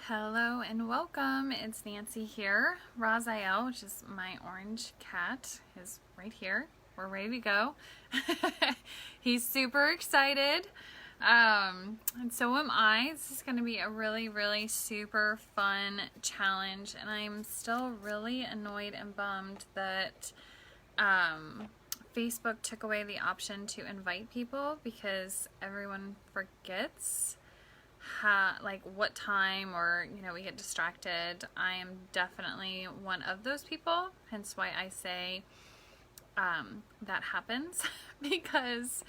Hello and welcome. It's Nancy here. Raziel, which is my orange cat, is right here. We're ready to go. He's super excited. And so am I. This is going to be a really super fun challenge. And I'm still really annoyed and bummed that Facebook took away the option to invite people because everyone forgets like what time, or we get distracted. I am definitely one of those people, hence why I say that happens because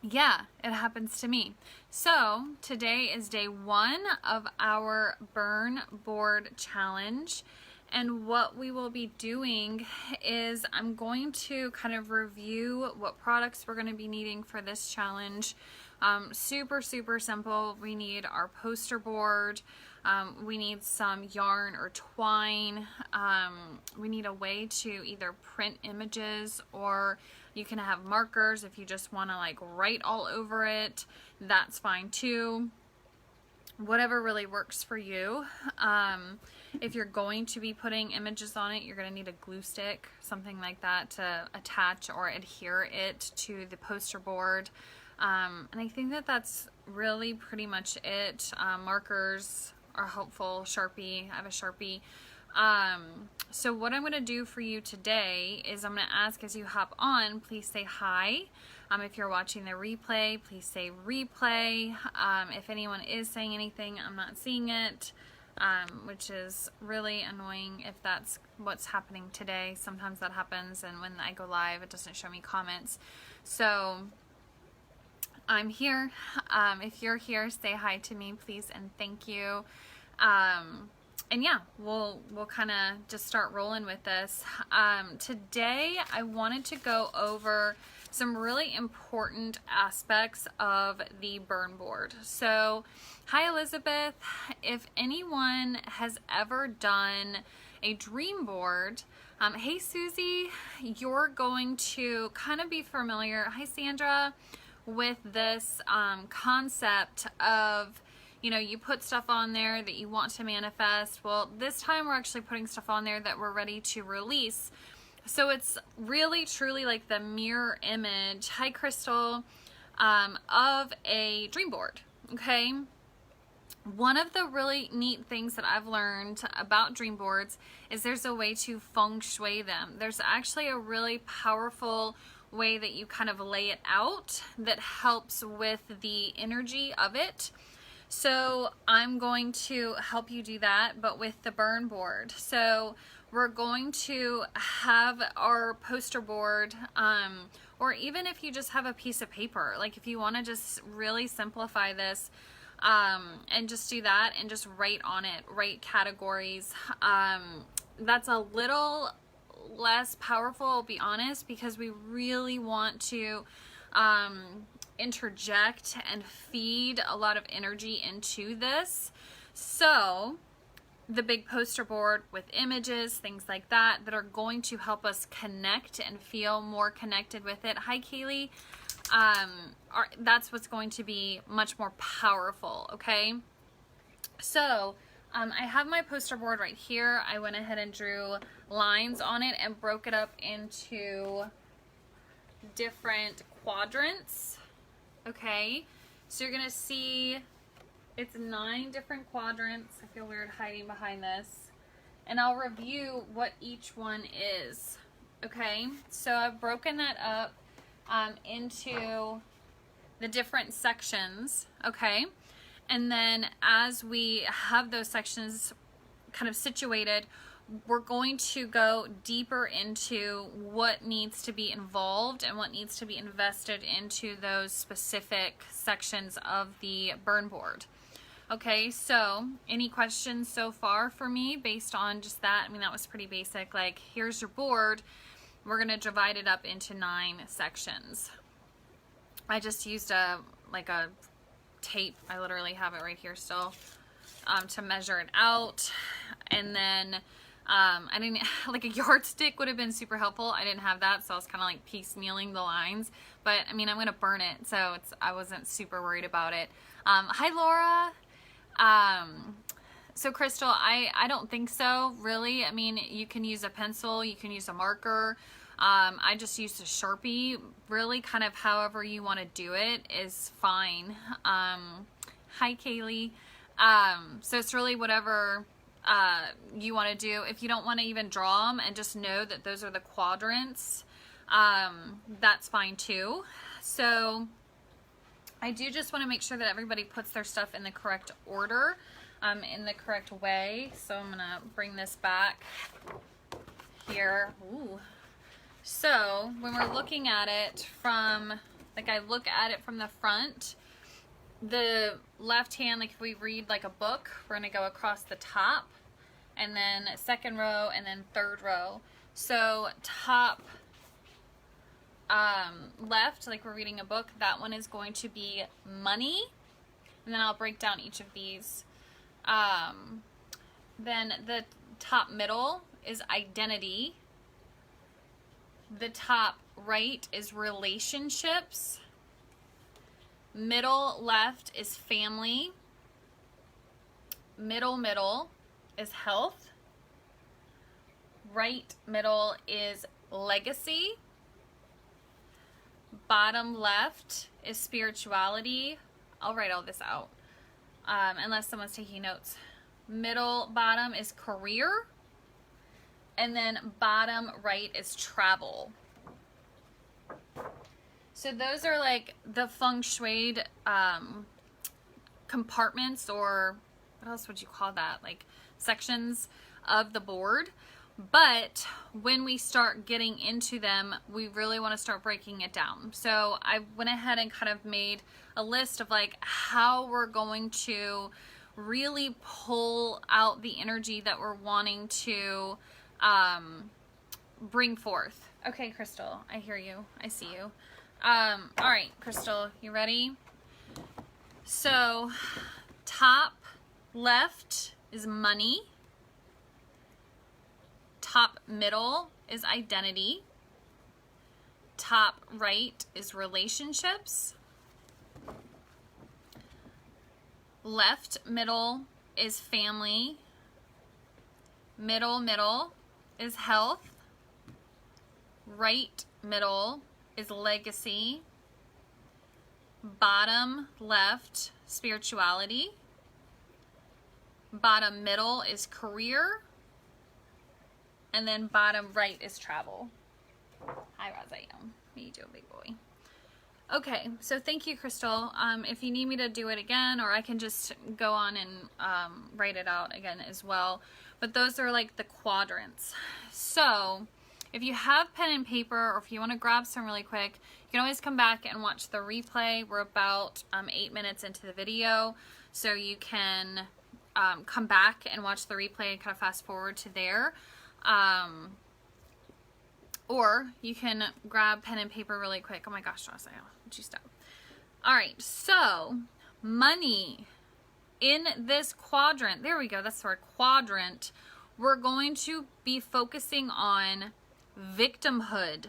yeah, it happens to me. So today is day 1 of our burn board challenge, and what we will be doing is I'm going to kind of review what products we're going to be needing for this challenge. Super simple. We need our poster board. We need some yarn or twine. We need a way to either print images, or you can have markers if you just want to like write all over it. That's fine too. Whatever really works for you. If you're going to be putting images on it, you're going to need a glue stick, something like that, to attach or adhere it to the poster board. And I think that that's really pretty much it. Markers are helpful. Sharpie, I have a Sharpie. So what I'm going to do for you today is I'm going to ask, as you hop on, please say hi. If you're watching the replay, please say replay. If anyone is saying anything, I'm not seeing it, which is really annoying if that's what's happening today. Sometimes that happens, and when I go live, it doesn't show me comments. So I'm here. If you're here, say hi to me, please, and thank you. And yeah, we'll kind of just start rolling with this. Today, I wanted to go over some really important aspects of the burn board. So, hi Elizabeth. If anyone has ever done a dream board, hey Susie, you're going to kind of be familiar, hi Sandra, with this concept of, you put stuff on there that you want to manifest. Well, this time we're actually putting stuff on there that we're ready to release. So it's really truly like the mirror image, hi Crystal, of a dream board, okay? One of the really neat things that I've learned about dream boards is there's a way to feng shui them. There's actually a really powerful way that you kind of lay it out that helps with the energy of it. So I'm going to help you do that, but with the burn board. So we're going to have our poster board, or even if you just have a piece of paper, like if you want to just really simplify this, and just do that and just write on it, write categories. That's a little less powerful, I'll be honest, because we really want to interject and feed a lot of energy into this. So the big poster board with images, things like that are going to help us connect and feel more connected with it. Hi Kaylee. That's what's going to be much more powerful, okay? So I have my poster board right here. I went ahead and drew lines on it and broke it up into different quadrants, okay? So you're gonna see it's 9 different quadrants. I feel weird hiding behind this. And I'll review what each one is, okay? So I've broken that up into the different sections, okay? And then as we have those sections kind of situated, we're going to go deeper into what needs to be involved and what needs to be invested into those specific sections of the burn board. Okay, so any questions so far for me based on just that? I mean, that was pretty basic. Like, here's your board. We're going to divide it up into 9 sections. I just used a tape. I literally have it right here still, to measure it out. And then I didn't, like a yardstick would have been super helpful. I didn't have that, so I was kind of like piecemealing the lines. But I mean, I'm going to burn it, so I wasn't super worried about it. Hi Laura. So Crystal, I don't think so, really. I mean, you can use a pencil, you can use a marker. I just used a Sharpie. Really, kind of however you want to do it is fine. Hi, Kaylee. So it's really whatever you want to do. If you don't want to even draw them and just know that those are the quadrants, that's fine too. So I do just want to make sure that everybody puts their stuff in the correct order, in the correct way. So I'm gonna bring this back here. Ooh. So when we're looking at it from, like, I look at it from the front, the left hand, like if we read like a book, we're gonna go across the top, and then second row, and then third row. So top left, like we're reading a book, that one is going to be money, and then I'll break down each of these. Then the top middle is identity. The top right is relationships. Middle left is family. Middle is health. Right middle is legacy. Bottom left is spirituality. I'll write all this out, unless someone's taking notes. Middle bottom is career. And then bottom right is travel. So those are like the feng shui compartments, or what else would you call that? Like sections of the board. But when we start getting into them, we really want to start breaking it down. So I went ahead and kind of made a list of like how we're going to really pull out the energy that we're wanting to bring forth. Okay, Crystal, I hear you. I see you. All right, Crystal, you ready? So top left is money. Top middle is identity. Top right is relationships. Left middle is family. Middle is health. Right middle is legacy. Bottom left, spirituality. Bottom middle is career. And then bottom right is travel. Hi, Raziam. How you doing, big boy? Okay, so thank you, Crystal. If you need me to do it again, or I can just go on and write it out again as well. But those are like the quadrants. So if you have pen and paper, or if you want to grab some really quick, you can always come back and watch the replay. We're about 8 minutes into the video, so you can come back and watch the replay and kind of fast forward to there. Or you can grab pen and paper really quick. Oh my gosh, Ross, would you stop? All right, so money in this quadrant, there we go, that's the word, quadrant, we're going to be focusing on victimhood.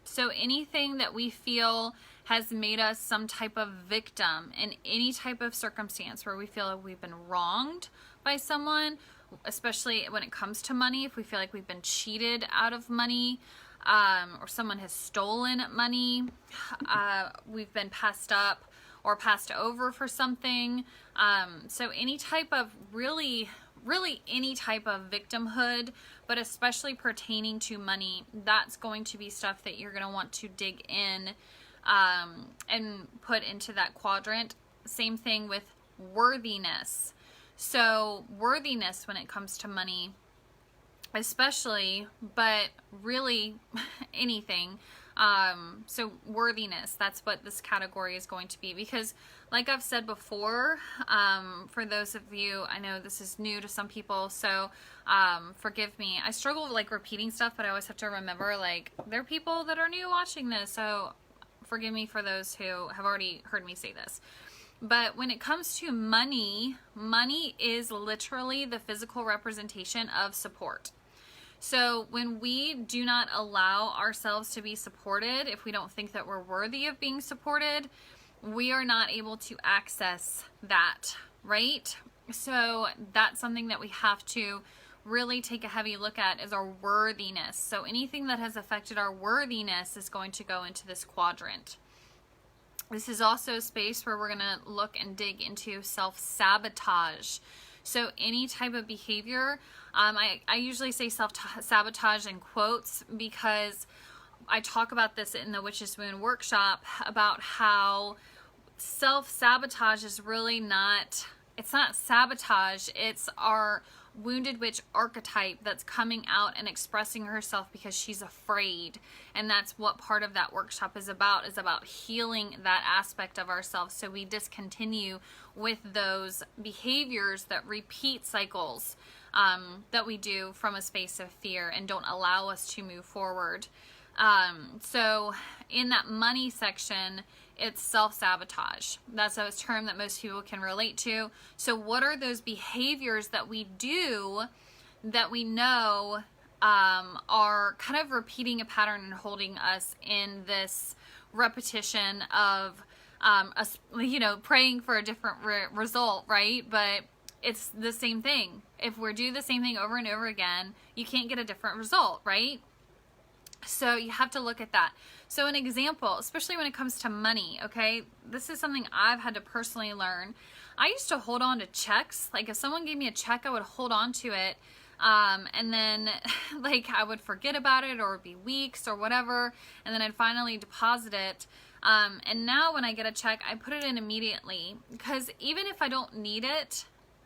So anything that we feel has made us some type of victim in any type of circumstance where we feel like we've been wronged by someone, especially when it comes to money, if we feel like we've been cheated out of money, or someone has stolen money, we've been passed up or passed over for something. So any type of really any type of victimhood, but especially pertaining to money, that's going to be stuff that you're going to want to dig in and put into that quadrant. Same thing with worthiness. So worthiness when it comes to money, especially, but really anything. So worthiness, that's what this category is going to be, because like I've said before, for those of you, I know this is new to some people, so forgive me. I struggle with like repeating stuff, but I always have to remember, like, there are people that are new watching this, so forgive me for those who have already heard me say this. But when it comes to money, money is literally the physical representation of support. So when we do not allow ourselves to be supported, if we don't think that we're worthy of being supported, we are not able to access that, right? So that's something that we have to really take a heavy look at, is our worthiness. So anything that has affected our worthiness is going to go into this quadrant. This is also a space where we're going to look and dig into self-sabotage. So any type of behavior, I usually say self-sabotage in quotes, because I talk about this in the Witch's Wound workshop, about how self-sabotage is really not, it's not sabotage, it's our wounded witch archetype that's coming out and expressing herself because she's afraid. And that's what part of that workshop is about healing that aspect of ourselves, so we discontinue with those behaviors that repeat cycles that we do from a space of fear and don't allow us to move forward. So in that money section, it's self-sabotage. That's a term that most people can relate to. So what are those behaviors that we do that we know are kind of repeating a pattern and holding us in this repetition of us, praying for a different result, right? But it's the same thing. If we do the same thing over and over again, you can't get a different result, right? So you have to look at that. So an example, especially when it comes to money, okay, this is something I've had to personally learn. I used to hold on to checks. Like if someone gave me a check, I would hold on to it. And then like I would forget about it, or it'd be weeks or whatever. And then I'd finally deposit it. And now when I get a check, I put it in immediately, because even if I don't need it,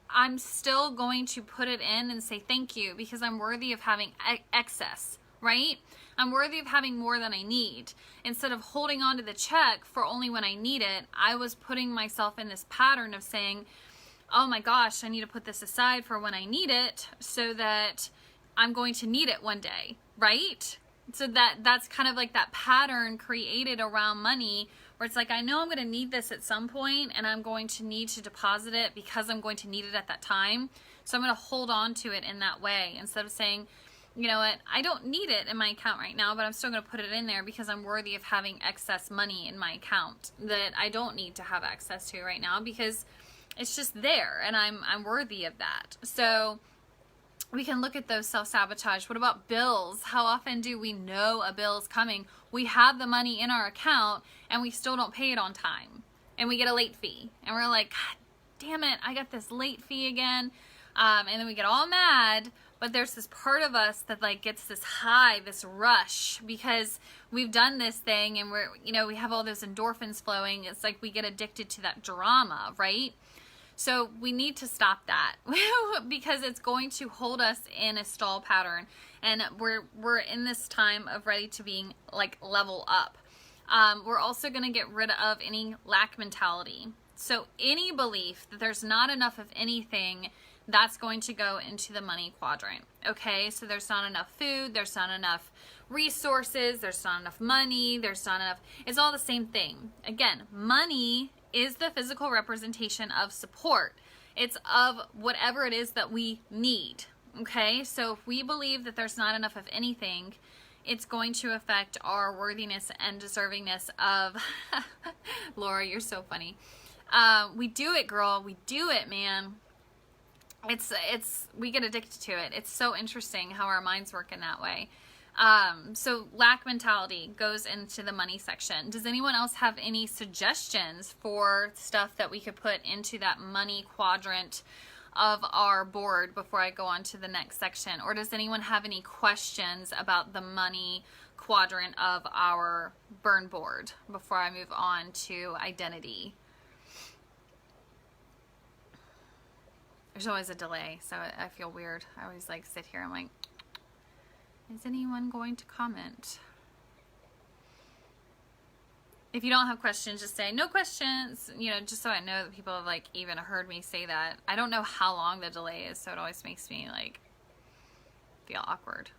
I'm still going to put it in and say thank you, because I'm worthy of having excess, right? I'm worthy of having more than I need. Instead of holding on to the check for only when I need it, I was putting myself in this pattern of saying, oh my gosh, I need to put this aside for when I need it, so that I'm going to need it one day, right? So that's kind of like that pattern created around money, where it's like, I know I'm going to need this at some point, and I'm going to need to deposit it because I'm going to need it at that time. So I'm going to hold on to it in that way, instead of saying, you know what, I don't need it in my account right now, but I'm still going to put it in there because I'm worthy of having excess money in my account that I don't need to have access to right now, because it's just there and I'm worthy of that. So we can look at those self-sabotage. What about bills? How often do we know a bill is coming? We have the money in our account and we still don't pay it on time, and we get a late fee, and we're like, God damn it, I got this late fee again. And then we get all mad. But there's this part of us that like gets this high, this rush, because we've done this thing and we have all those endorphins flowing. It's like we get addicted to that drama, right? So we need to stop that because it's going to hold us in a stall pattern, and we're in this time of ready to being like level up. We're also going to get rid of any lack mentality. So any belief that there's not enough of anything, that's going to go into the money quadrant. Okay, so there's not enough food, there's not enough resources, there's not enough money, there's not enough, it's all the same thing. Again, money is the physical representation of support. It's of whatever it is that we need. Okay, so if we believe that there's not enough of anything, it's going to affect our worthiness and deservingness of, Laura, you're so funny. We do it, girl, we do it, man. We get addicted to it. It's so interesting how our minds work in that way. So lack mentality goes into the money section. Does anyone else have any suggestions for stuff that we could put into that money quadrant of our board before I go on to the next section? Or does anyone have any questions about the money quadrant of our burn board before I move on to identity? There's always a delay, so I feel weird. I always like sit here and I'm like, is anyone going to comment? If you don't have questions, just say no questions, just so I know that people have like even heard me say that. I don't know how long the delay is, so it always makes me like feel awkward.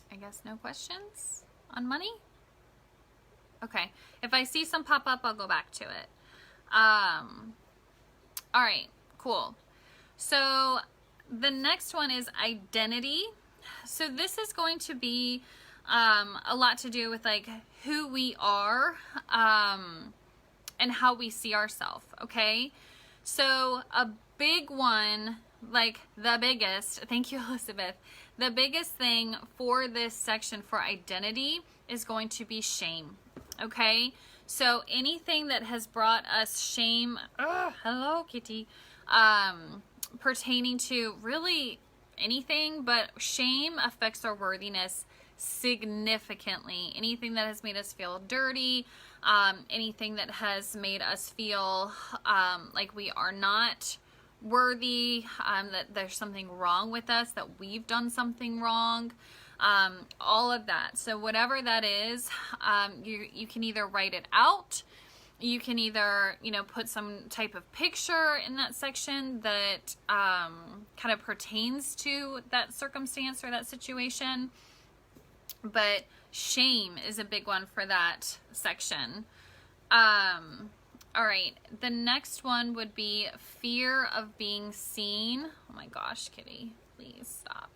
I guess no questions on money? Okay, if I see some pop up, I'll go back to it. All right, cool. So the next one is identity. So this is going to be a lot to do with like who we are, and how we see ourselves. Okay. So a big one, like the biggest, thank you, Elizabeth. The biggest thing for this section for identity is going to be shame. Okay. So anything that has brought us shame, hello, Kitty, pertaining to really anything, but shame affects our worthiness significantly. Anything that has made us feel dirty, anything that has made us feel like we are not worthy, that there's something wrong with us, that we've done something wrong, all of that. So whatever that is, you can either write it out, you can either, put some type of picture in that section that kind of pertains to that circumstance or that situation. But shame is a big one for that section. All right, the next one would be fear of being seen. Oh my gosh, Kitty, please stop.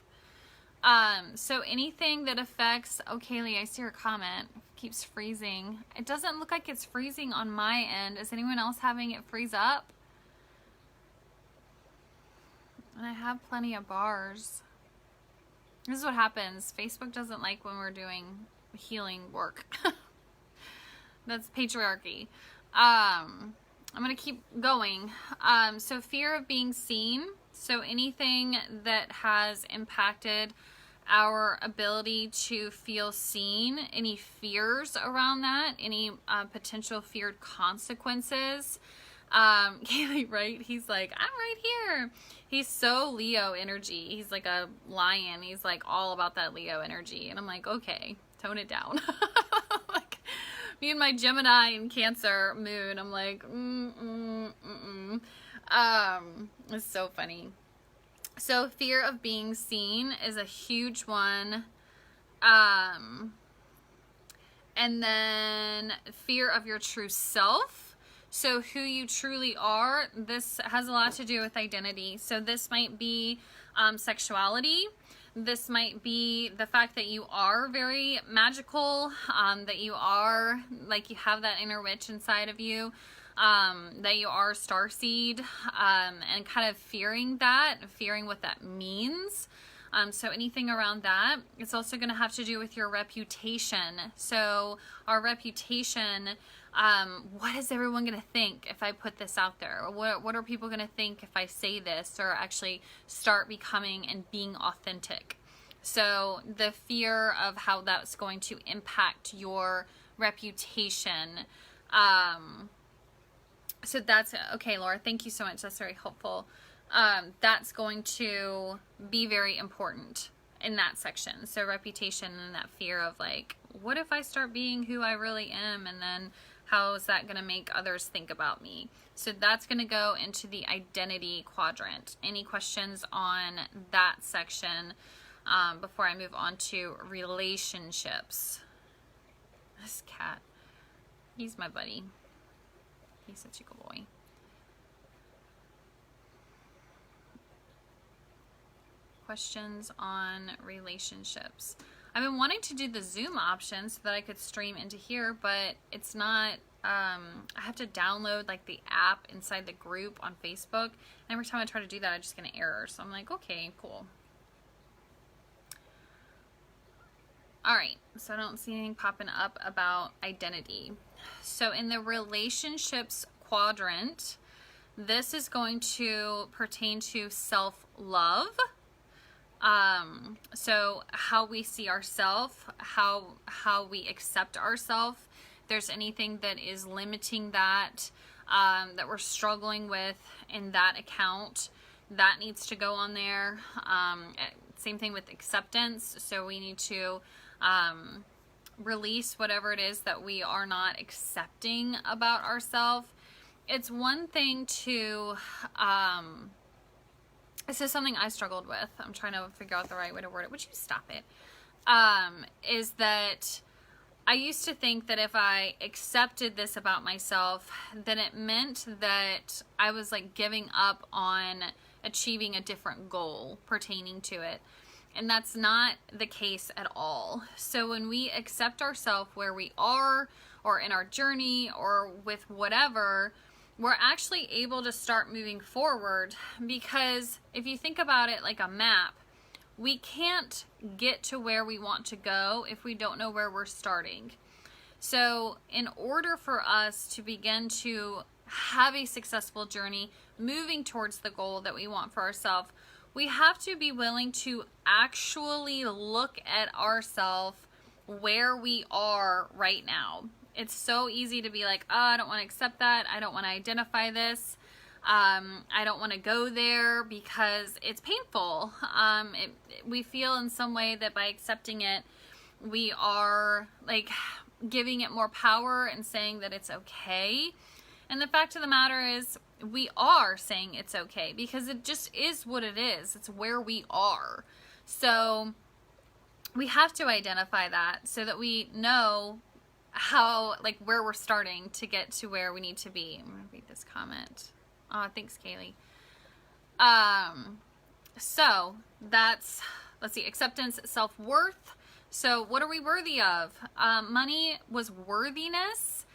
So anything that affects, oh, Kaylee, I see your comment, keeps freezing. It doesn't look like it's freezing on my end. Is anyone else having it freeze up? And I have plenty of bars. This is what happens. Facebook doesn't like when we're doing healing work. That's patriarchy. I'm going to keep going. So fear of being seen. So anything that has impacted our ability to feel seen, any fears around that, any potential feared consequences. Kaylee, right? He's like, I'm right here. He's so Leo energy. He's like a lion. He's like all about that Leo energy. And I'm like, okay, tone it down. Like me and my Gemini and Cancer moon, I'm like, it's so funny. So fear of being seen is a huge one. And then fear of your true self. So who you truly are, this has a lot to do with identity. So this might be sexuality. This might be the fact that you are very magical, that you are, like you have that inner witch inside of you, that you are starseed, and kind of fearing what that means. So anything around that. It's also going to have to do with your reputation. So our reputation, what is everyone going to think if I put this out there? What are people going to think if I say this or actually start becoming and being authentic? So the fear of how that's going to impact your reputation. So that's, okay, Laura, thank you so much. That's very helpful. That's going to be very important in that section. So reputation and that fear of like, what if I start being who I really am? And then how is that going to make others think about me? So that's going to go into the identity quadrant. Any questions on that section before I move on to relationships? This cat, he's my buddy. He's such a good boy. Questions on relationships. I've been wanting to do the Zoom option so that I could stream into here, but it's not, I have to download like the app inside the group on Facebook. And every time I try to do that, I just get an error. So I'm like, okay, cool. All right, so I don't see anything popping up about identity. So in the relationships quadrant, this is going to pertain to self-love. So how we see ourselves, how we accept ourselves. If there's anything that is limiting that, that we're struggling with in that account, that needs to go on there. Same thing with acceptance. So we need to release whatever it is that we are not accepting about ourselves. It's one thing to, this is something I struggled with. I'm trying to figure out the right way to word it. Would you stop it? Is that I used to think that if I accepted this about myself, then it meant that I was like giving up on achieving a different goal pertaining to it. And that's not the case at all. So when we accept ourselves where we are, or in our journey, or with whatever, we're actually able to start moving forward. Because if you think about it like a map, we can't get to where we want to go if we don't know where we're starting. So in order for us to begin to have a successful journey moving towards the goal that we want for ourselves, we have to be willing to actually look at ourselves where we are right now. It's so easy to be like, oh, I don't want to accept that. I don't want to identify this. I don't want to go there because it's painful. We feel in some way that by accepting it, we are like giving it more power and saying that it's okay. And the fact of the matter is, we are saying it's okay because it just is what it is. It's where we are. So we have to identify that so that we know how, like, where we're starting to get to where we need to be. I'm going to read this comment. Oh, thanks, Kaylee. So that's, let's see, acceptance, self-worth. So what are we worthy of? Money was worthiness.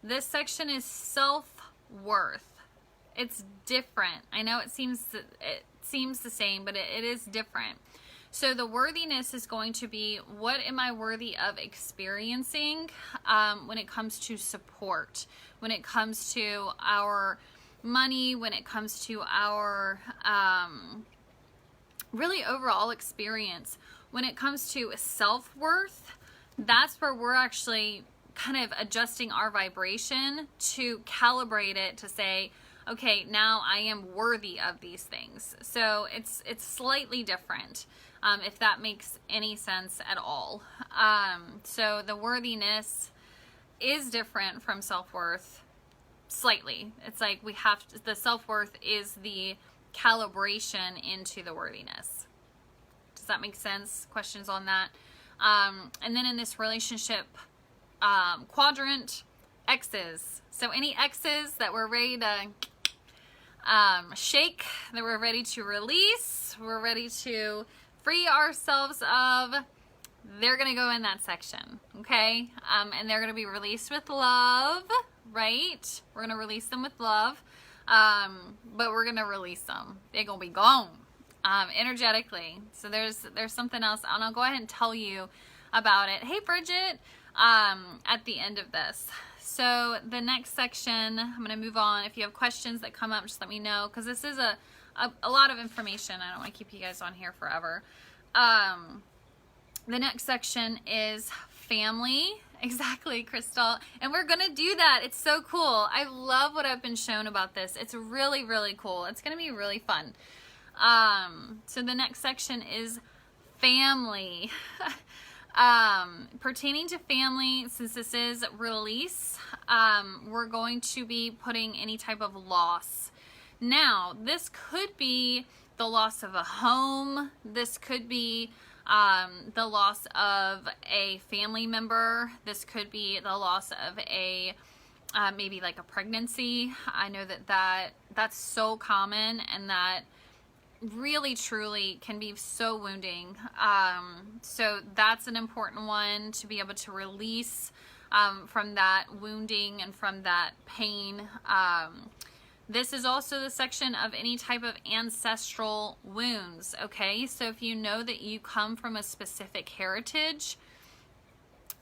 This section is self-worth. It's different. I know it seems the same, but it is different. So the worthiness is going to be, what am I worthy of experiencing when it comes to support, when it comes to our money, when it comes to our really overall experience. When it comes to self-worth, that's where we're actually kind of adjusting our vibration to calibrate it to say, okay, now I am worthy of these things. So it's slightly different, if that makes any sense at all. So the worthiness is different from self-worth slightly. It's like we have to, the self-worth is the calibration into the worthiness. Does that make sense? Questions on that? And then in this relationship quadrant, exes. So any exes that we're ready to shake, that we're ready to release, we're ready to free ourselves of, they're going to go in that section, okay? And they're going to be released with love, right? We're going to release them with love, but we're going to release them. They're going to be gone energetically. So there's something else, and I'll go ahead and tell you about it. Hey, Bridget, at the end of this. So the next section, I'm going to move on. If you have questions that come up, just let me know, because this is a lot of information. I don't want to keep you guys on here forever. The next section is family. Exactly, Crystal. And we're going to do that. It's so cool. I love what I've been shown about this. It's really, really cool. It's going to be really fun. So the next section is family. Pertaining to family, since this is release, we're going to be putting any type of loss. Now, this could be the loss of a home. This could be the loss of a family member. This could be the loss of a maybe like a pregnancy. I know that's so common, and that really truly can be so wounding. So that's an important one to be able to release from that wounding and from that pain. This is also the section of any type of ancestral wounds, okay? So if you know that you come from a specific heritage,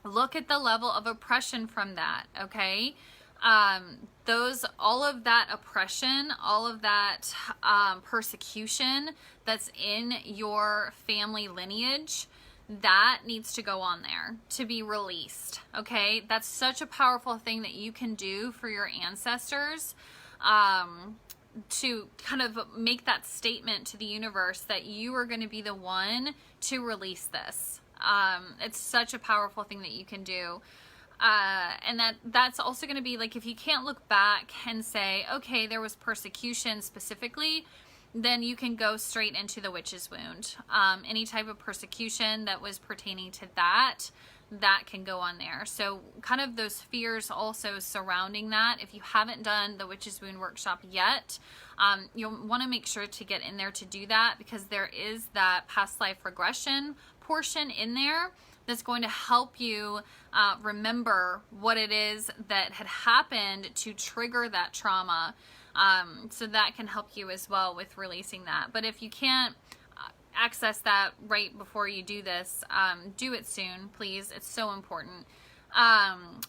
look at the level of oppression from that, okay? All of that oppression, all of that persecution that's in your family lineage, that needs to go on there to be released, okay? That's such a powerful thing that you can do for your ancestors, to kind of make that statement to the universe that you are going to be the one to release this. It's such a powerful thing that you can do. And that's also going to be like, if you can't look back and say, okay, there was persecution specifically, then you can go straight into the witch's wound. Any type of persecution that was pertaining to that, that can go on there. So kind of those fears also surrounding that. If you haven't done the Witch's Wound workshop yet, you'll want to make sure to get in there to do that, because there is that past life regression portion in there that's going to help you remember what it is that had happened to trigger that trauma. So that can help you as well with releasing that. But if you can't access that right before you do this, do it soon, please. It's so important.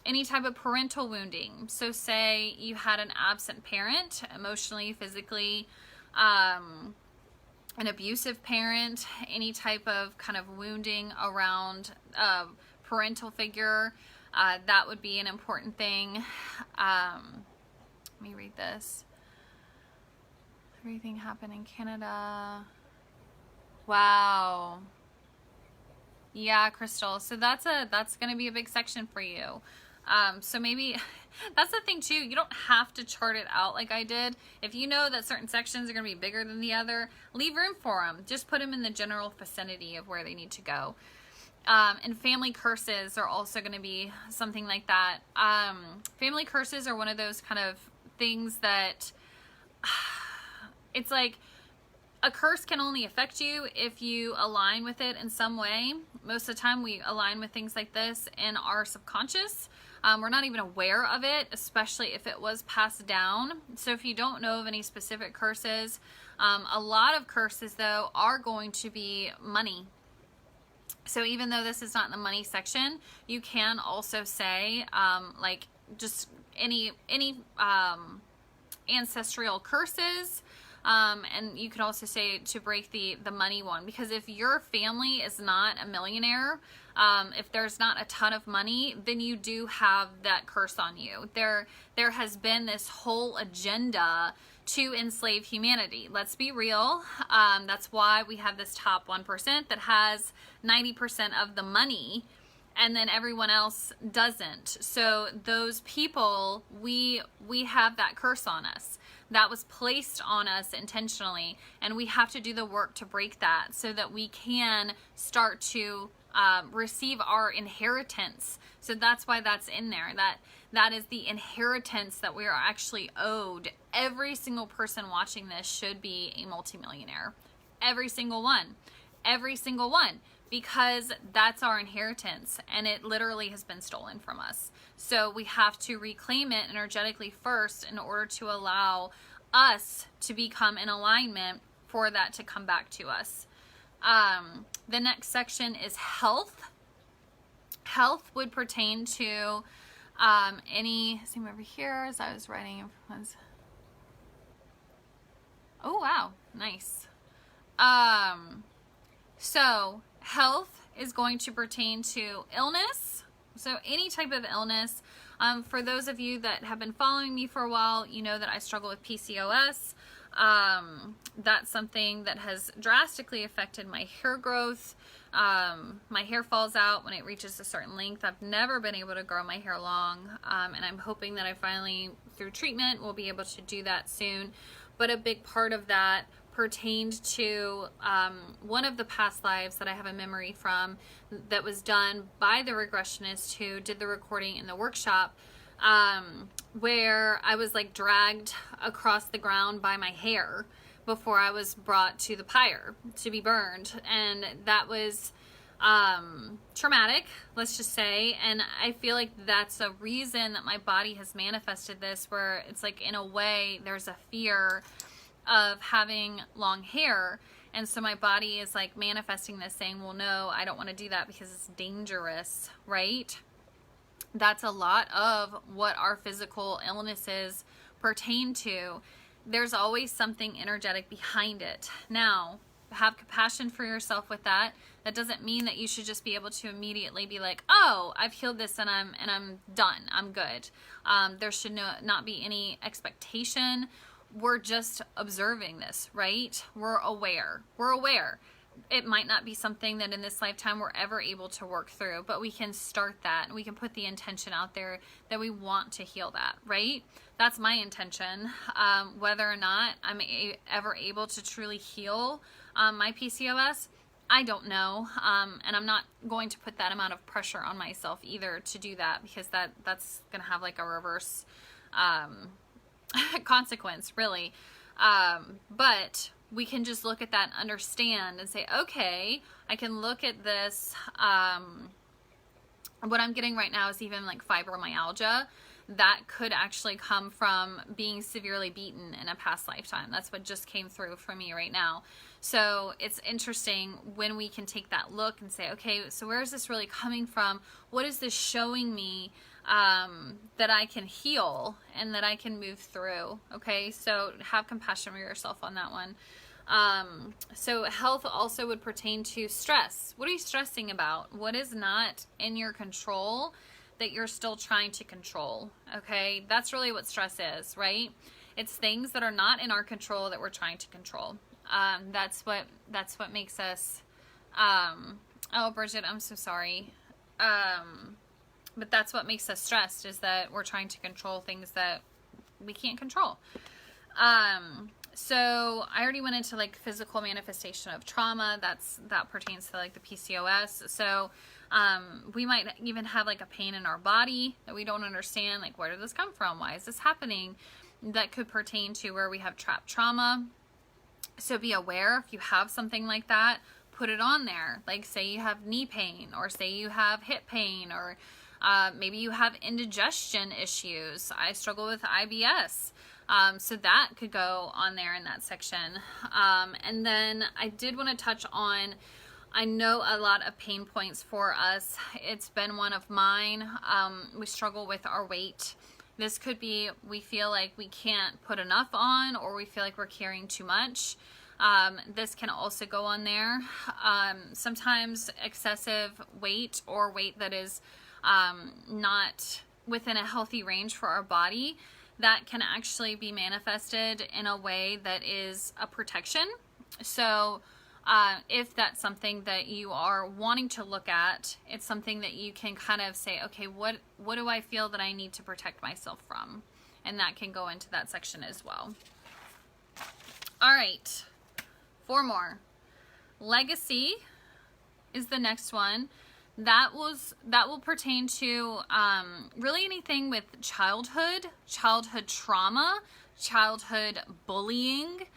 Any type of parental wounding. So say you had an absent parent, emotionally, physically, an abusive parent, any type of kind of wounding around a parental figure, that would be an important thing. Let me read this. Everything happened in Canada. Wow. Yeah, Crystal. So that's going to be a big section for you. So maybe that's the thing too. You don't have to chart it out like I did. If you know that certain sections are going to be bigger than the other, leave room for them. Just put them in the general vicinity of where they need to go. And family curses are also going to be something like that. Family curses are one of those kind of things that it's like, a curse can only affect you if you align with it in some way. Most of the time we align with things like this in our subconscious. We're not even aware of it, especially if it was passed down. So if you don't know of any specific curses, a lot of curses though are going to be money. So even though this is not in the money section, you can also say like just any ancestral curses. And you could also say to break the money one, because if your family is not a millionaire, if there's not a ton of money, then you do have that curse on you. There has been this whole agenda to enslave humanity. Let's be real. That's why we have this top 1% that has 90% of the money, and then everyone else doesn't. So those people, we have that curse on us. That was placed on us intentionally, and we have to do the work to break that so that we can start to receive our inheritance. So that's why that's in there. That is the inheritance that we are actually owed. Every single person watching this should be a multimillionaire. Every single one. Every single one. Because that's our inheritance, and it literally has been stolen from us. So we have to reclaim it energetically first in order to allow us to become in alignment for that to come back to us. The next section is health. Health would pertain to same over here as I was writing. Oh, wow. Nice. So health is going to pertain to illness. So any type of illness. For those of you that have been following me for a while, you know that I struggle with PCOS. That's something that has drastically affected my hair growth. My hair falls out when it reaches a certain length. I've never been able to grow my hair long, and I'm hoping that I finally, through treatment, will be able to do that soon. But a big part of that pertained to one of the past lives that I have a memory from that was done by the regressionist who did the recording in the workshop, where I was like dragged across the ground by my hair before I was brought to the pyre to be burned. And that was traumatic, let's just say. And I feel like that's a reason that my body has manifested this, where it's like, in a way, there's a fear of having long hair, and so my body is like manifesting this, saying, well, no, I don't want to do that because it's dangerous, right? That's a lot of what our physical illnesses pertain to. There's always something energetic behind it. Now, have compassion for yourself with that. That doesn't mean that you should just be able to immediately be like, oh, I've healed this and I'm done, I'm good. There should not be any expectation. We're just observing this, right? We're aware. It might not be something that in this lifetime we're ever able to work through, but we can start that, and we can put the intention out there that we want to heal that, right? That's my intention. Whether or not I'm ever able to truly heal my PCOS, I don't know, and I'm not going to put that amount of pressure on myself either to do that, because that's gonna have like a reverse consequence, really. But we can just look at that and understand and say, okay, I can look at this. What I'm getting right now is even like fibromyalgia. That could actually come from being severely beaten in a past lifetime. That's what just came through for me right now. So it's interesting when we can take that look and say, okay, so where is this really coming from? What is this showing me that I can heal and that I can move through? Okay, so have compassion for yourself on that one. So health also would pertain to stress. What are you stressing about? What is not in your control that you're still trying to control? Okay, that's really what stress is, right? It's things that are not in our control that we're trying to control. That's what makes us, oh, Bridget, I'm so sorry. But that's what makes us stressed, is that we're trying to control things that we can't control. So I already went into like physical manifestation of trauma. That pertains to like the PCOS. So, we might even have like a pain in our body that we don't understand. Like, where did this come from? Why is this happening? That could pertain to where we have trapped trauma. So be aware if you have something like that, put it on there. Like, say you have knee pain, or say you have hip pain, or maybe you have indigestion issues. I struggle with IBS. So that could go on there in that section. And then I did want to touch on, I know a lot of pain points for us. It's been one of mine. We struggle with our weight. This could be, we feel like we can't put enough on, or we feel like we're carrying too much. This can also go on there. Sometimes excessive weight, or weight that is not within a healthy range for our body, that can actually be manifested in a way that is a protection. So if that's something that you are wanting to look at, it's something that you can kind of say, okay, what do I feel that I need to protect myself from? And that can go into that section as well. All right, 4 more. Legacy is the next one. That will pertain to really anything with childhood trauma, childhood bullying,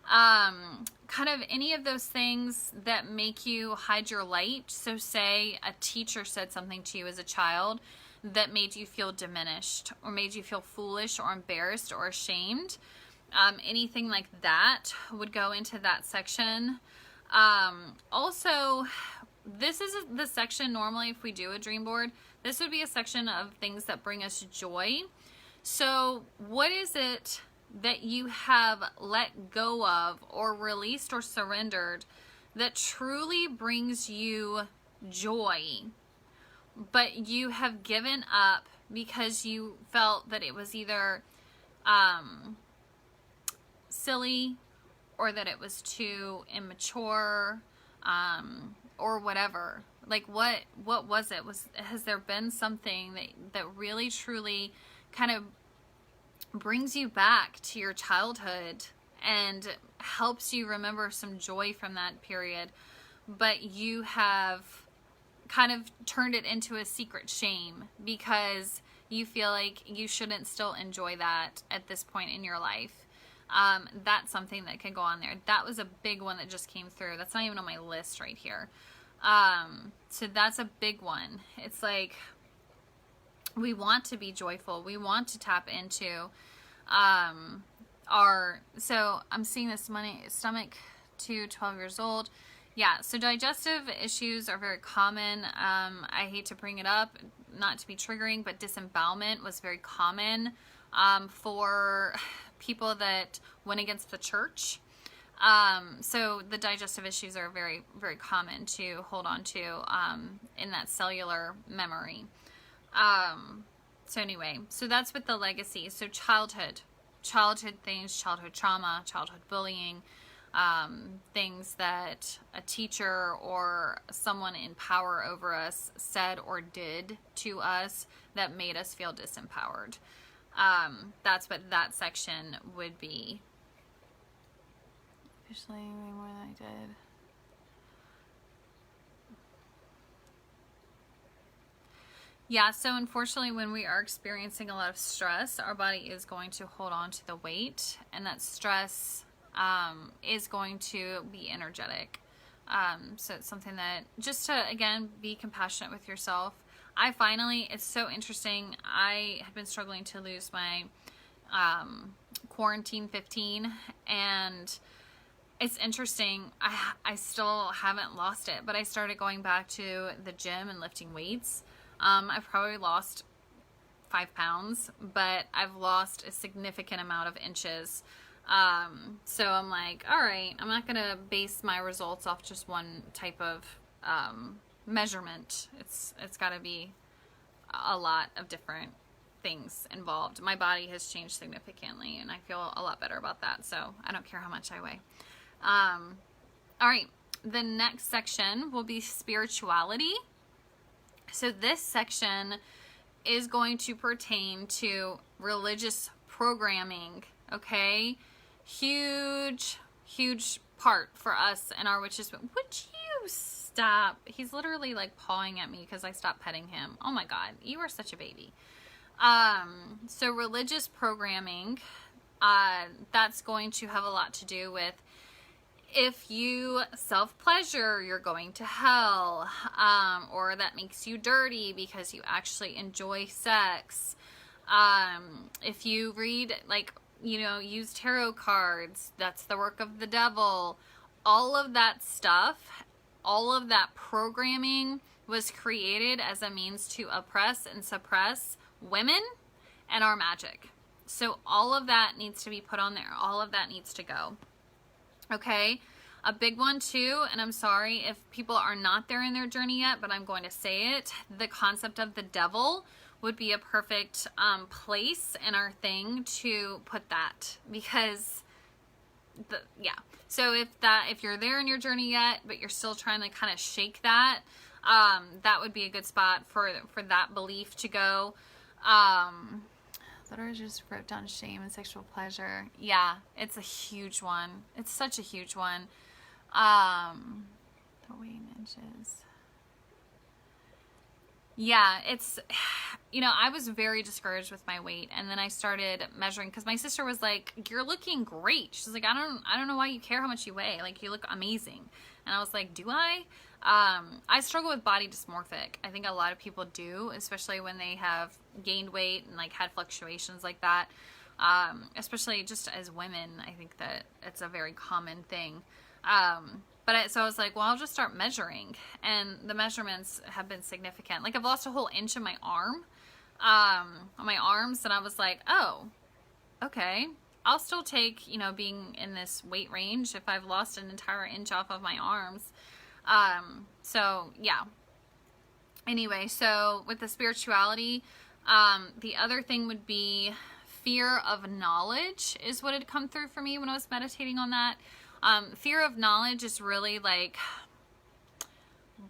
kind of any of those things that make you hide your light. So say a teacher said something to you as a child that made you feel diminished, or made you feel foolish or embarrassed or ashamed. Anything like that would go into that section. Also, this is the section, normally if we do a dream board, this would be a section of things that bring us joy. So what is it that you have let go of, or released, or surrendered, that truly brings you joy, but you have given up because you felt that it was either silly, or that it was too immature, or whatever? Like, what was it? Has there been something that really truly kind of brings you back to your childhood and helps you remember some joy from that period, but you have kind of turned it into a secret shame because you feel like you shouldn't still enjoy that at this point in your life? That's something that can go on there. That was a big one that just came through. That's not even on my list right here. So that's a big one. It's like, we want to be joyful. We want to tap into, so I'm seeing this stomach to 12 years old. Yeah. So digestive issues are very common. I hate to bring it up, not to be triggering, but disembowelment was very common, for people that went against the church. So the digestive issues are very, very common to hold on to, in that cellular memory. So anyway, so that's with the legacy. So childhood things, childhood trauma, childhood bullying, things that a teacher or someone in power over us said or did to us that made us feel disempowered. That's what that section would be. Officially way more than I did. Yeah, so unfortunately, when we are experiencing a lot of stress, our body is going to hold on to the weight, and that stress is going to be energetic. So it's something that, just to, again, be compassionate with yourself. It's so interesting. I have been struggling to lose my quarantine 15, and it's interesting. I still haven't lost it, but I started going back to the gym and lifting weights. I've probably lost 5 pounds, but I've lost a significant amount of inches. So I'm like, all right, I'm not going to base my results off just one type of measurement. It's got to be a lot of different things involved. My body has changed significantly, and I feel a lot better about that. So I don't care how much I weigh. All right, the next section will be spirituality. So this section is going to pertain to religious programming, okay? Huge part for us and our witches. Would you stop? He's literally like pawing at me because I stopped petting him. Oh my God, you are such a baby. So religious programming, that's going to have a lot to do with if you self-pleasure, you're going to hell, or that makes you dirty because you actually enjoy sex. If you read, like, use tarot cards, that's the work of the devil. All of that stuff, all of that programming was created as a means to oppress and suppress women and our magic. So all of that needs to be put on there. All of that needs to go. Okay, a big one too, and I'm sorry if people are not there in their journey yet, but I'm going to say it. The concept of the devil would be a perfect place in our thing to put that, because so if you're there in your journey yet, but you're still trying to kind of shake that, that would be a good spot for that belief to go. Literally just wrote down shame and sexual pleasure. Yeah, it's a huge one. It's such a huge one. The weight in inches. Yeah, it's, I was very discouraged with my weight, and then I started measuring because my sister was like, "You're looking great." She's like, I don't know why you care how much you weigh. Like, you look amazing." And I was like, "Do I?" I struggle with body dysmorphic. I think a lot of people do, especially when they have gained weight and like had fluctuations like that. Especially just as women, I think that it's a very common thing. So I was like, well, I'll just start measuring, and the measurements have been significant. Like, I've lost a whole inch of my arm, on my arms, and I was like, oh, okay. I'll still take, being in this weight range if I've lost an entire inch off of my arms. So yeah. Anyway, so with the spirituality, the other thing would be fear of knowledge is what had come through for me when I was meditating on that. Fear of knowledge is really like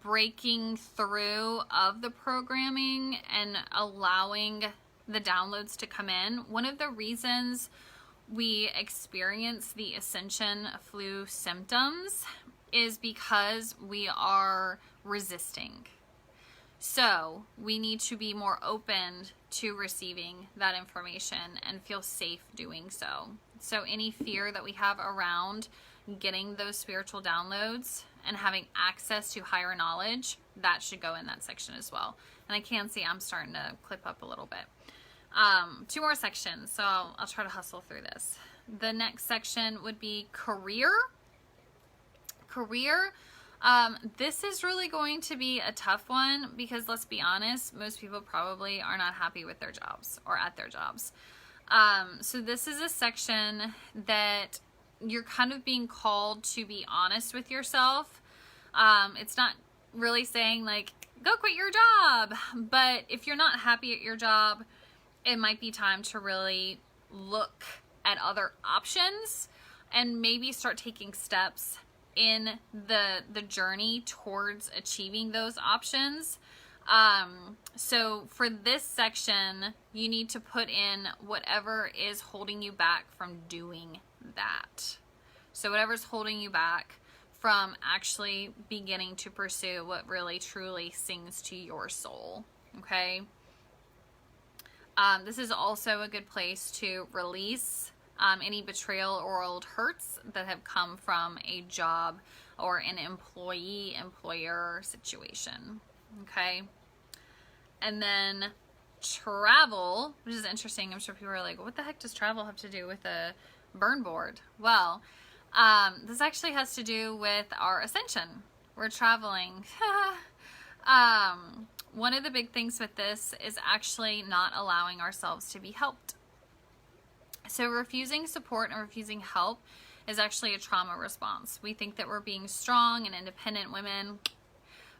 breaking through of the programming and allowing the downloads to come in. One of the reasons we experience the ascension flu symptoms is because we are resisting. So we need to be more open to receiving that information and feel safe doing so. So any fear that we have around getting those spiritual downloads and having access to higher knowledge, that should go in that section as well. And I can see I'm starting to clip up a little bit. 2 more sections, so I'll try to hustle through this. The next section would be career. This is really going to be a tough one because, let's be honest, most people probably are not happy with their jobs or at their jobs. So this is a section that you're kind of being called to be honest with yourself. It's not really saying like, go quit your job, but if you're not happy at your job, it might be time to really look at other options and maybe start taking steps in the journey towards achieving those options. So for this section, you need to put in whatever is holding you back from doing that. So whatever's holding you back from actually beginning to pursue what really truly sings to your soul. okay? This is also a good place to release any betrayal or old hurts that have come from a job or an employee-employer situation, okay? And then travel, which is interesting. I'm sure people are like, what the heck does travel have to do with a burn board? Well, this actually has to do with our ascension. We're traveling. One of the big things with this is actually not allowing ourselves to be helped. So refusing support and refusing help is actually a trauma response. We think that we're being strong and independent women,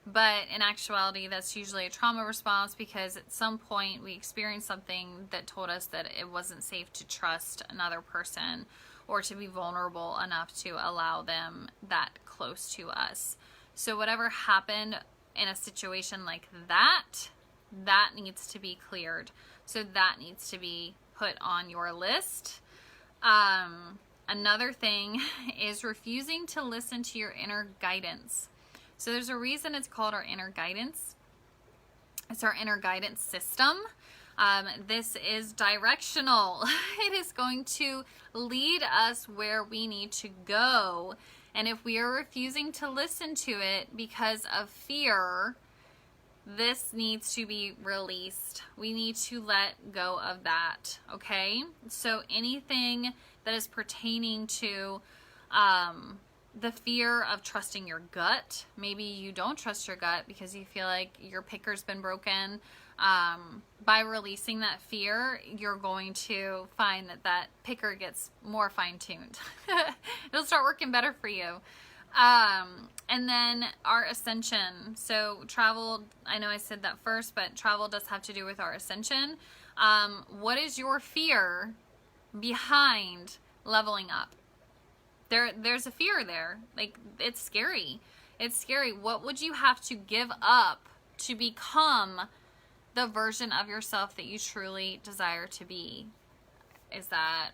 but in actuality, that's usually a trauma response because at some point we experienced something that told us that it wasn't safe to trust another person or to be vulnerable enough to allow them that close to us. So whatever happened in a situation like that, that needs to be cleared. So that needs to be put on your list. Another thing is refusing to listen to your inner guidance. So there's a reason it's called our inner guidance. It's our inner guidance system. This is directional. It is going to lead us where we need to go. And if we are refusing to listen to it because of fear, this needs to be released. We need to let go of that, okay? So anything that is pertaining to the fear of trusting your gut, maybe you don't trust your gut because you feel like your picker's been broken. By releasing that fear, you're going to find that that picker gets more fine-tuned. It'll start working better for you. And then our ascension. So travel, I know I said that first, but travel does have to do with our ascension. What is your fear behind leveling up? There's a fear there. Like, it's scary. It's scary. What would you have to give up to become the version of yourself that you truly desire to be? Is that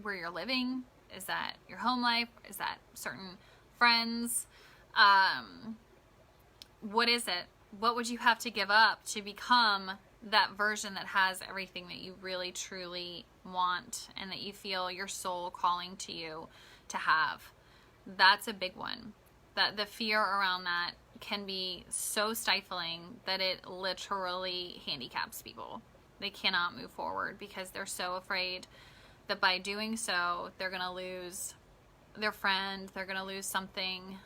where you're living? Is that your home life? Is that certain friends? What is it? What would you have to give up to become that version that has everything that you really truly want and that you feel your soul calling to you to have? That's a big one. That the fear around that can be so stifling that it literally handicaps people. They cannot move forward because they're so afraid that by doing so, they're going to lose their friend, they're going to lose something.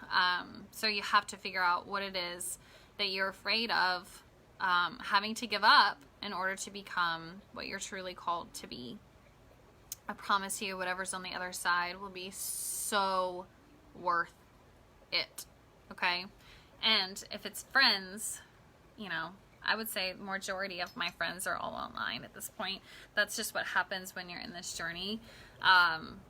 So you have to figure out what it is that you're afraid of having to give up in order to become what you're truly called to be. I promise you, whatever's on the other side will be so worth it, okay? And if it's friends, you know, I would say the majority of my friends are all online at this point. That's just what happens when you're in this journey.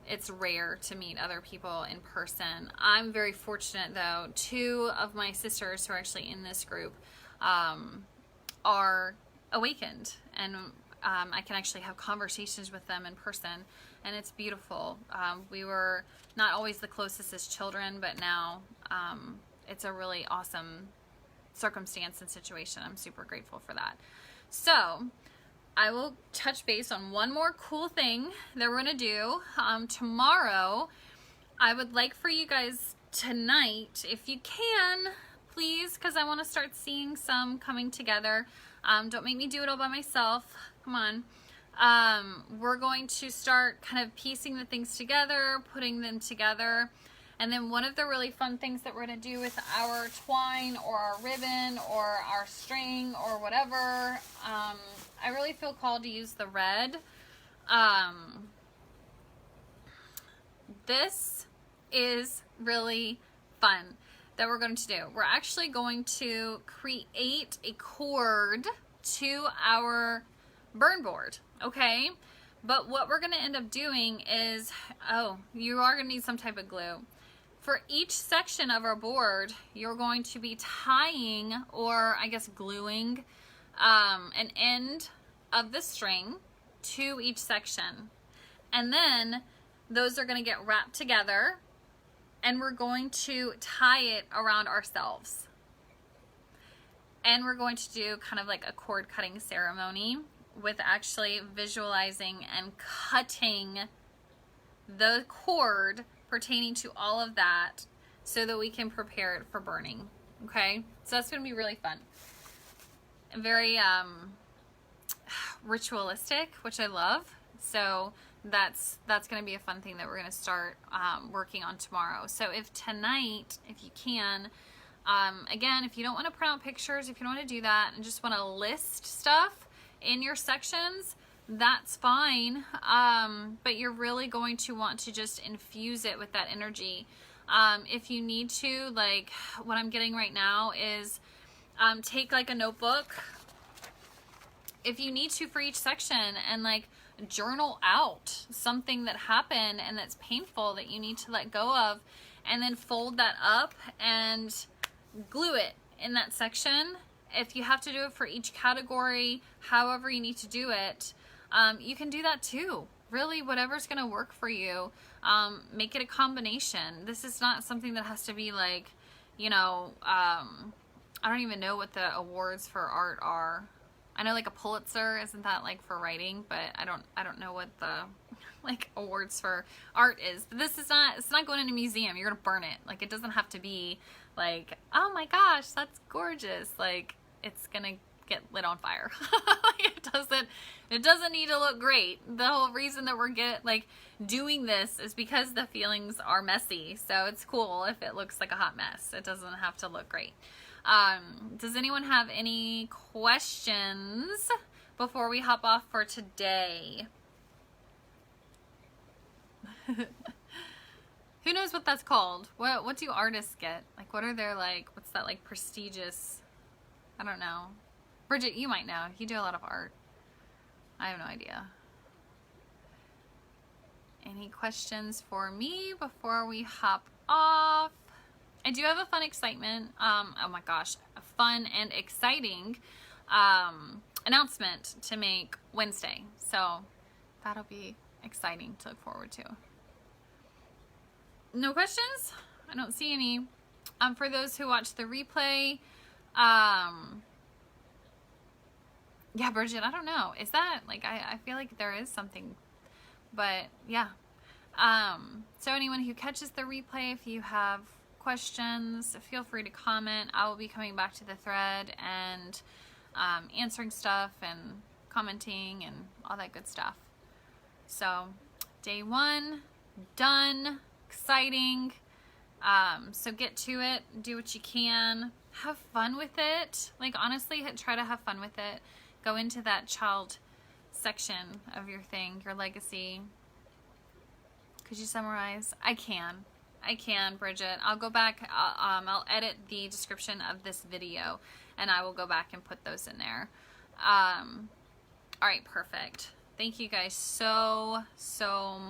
It's rare to meet other people in person. I'm very fortunate, though. 2 of my sisters who are actually in this group are awakened, and I can actually have conversations with them in person, and it's beautiful. We were not always the closest as children, but now it's a really awesome circumstance and situation. I'm super grateful for that. So I will touch base on one more cool thing that we're going to do tomorrow. I would like for you guys tonight, if you can, please, because I want to start seeing some coming together. Don't make me do it all by myself. Come on. We're going to start kind of piecing the things together, putting them together. And then one of the really fun things that we're going to do with our twine or our ribbon or our string or whatever, I really feel called to use the red. This is really fun that we're going to do. We're actually going to create a cord to our burn board, okay? But what we're going to end up doing is, you are going to need some type of glue. For each section of our board, you're going to be tying, or I guess gluing, an end of the string to each section. And then those are going to get wrapped together, and we're going to tie it around ourselves. And we're going to do kind of like a cord cutting ceremony with actually visualizing and cutting the cord pertaining to all of that so that we can prepare it for burning. Okay, so that's going to be really fun and very ritualistic, which I love. So that's going to be a fun thing that we're going to start working on tomorrow. So if tonight, if you can, again, if you don't want to print out pictures, if you don't want to do that and just want to list stuff in your sections, that's fine. But you're really going to want to just infuse it with that energy. If you need to, like what I'm getting right now is take like a notebook if you need to for each section and like journal out something that happened and that's painful that you need to let go of, and then fold that up and glue it in that section. If you have to do it for each category, however you need to do it, you can do that too. Really, whatever's going to work for you. Make it a combination. This is not something that has to be like, you know, I don't even know what the awards for art are. I know like a Pulitzer, isn't that like for writing? But I don't know what the like awards for art is. But this is not, it's not going in a museum. You're gonna burn it. Like, it doesn't have to be like, oh my gosh, that's gorgeous. Like, it's gonna get lit on fire. It doesn't need to look great. The whole reason that we're doing this is because the feelings are messy. So it's cool if it looks like a hot mess. It doesn't have to look great. Does anyone have any questions before we hop off for today? Who knows what that's called? What do artists get? Like, what are their like, what's that like prestigious? I don't know. Bridget, you might know. You do a lot of art. I have no idea. Any questions for me before we hop off? I do have a fun excitement. Oh my gosh, a fun and exciting announcement to make Wednesday. So that'll be exciting to look forward to. No questions? I don't see any. For those who watch the replay, yeah, Bridget, I don't know. Is that like, I feel like there is something, but yeah. So anyone who catches the replay, if you have questions, feel free to comment. I will be coming back to the thread and answering stuff and commenting and all that good stuff. So day 1 done. Exciting. So get to it, do what you can, have fun with it. Like, honestly, try to have fun with it. Go into that child section of your thing, your legacy. Could you summarize? I can, Bridget. I'll go back. I'll edit the description of this video and I will go back and put those in there. All right, perfect. Thank you guys so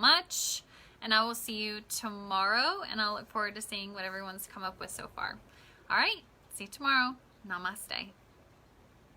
much. And I will see you tomorrow, and I'll look forward to seeing what everyone's come up with so far. All right, see you tomorrow. Namaste.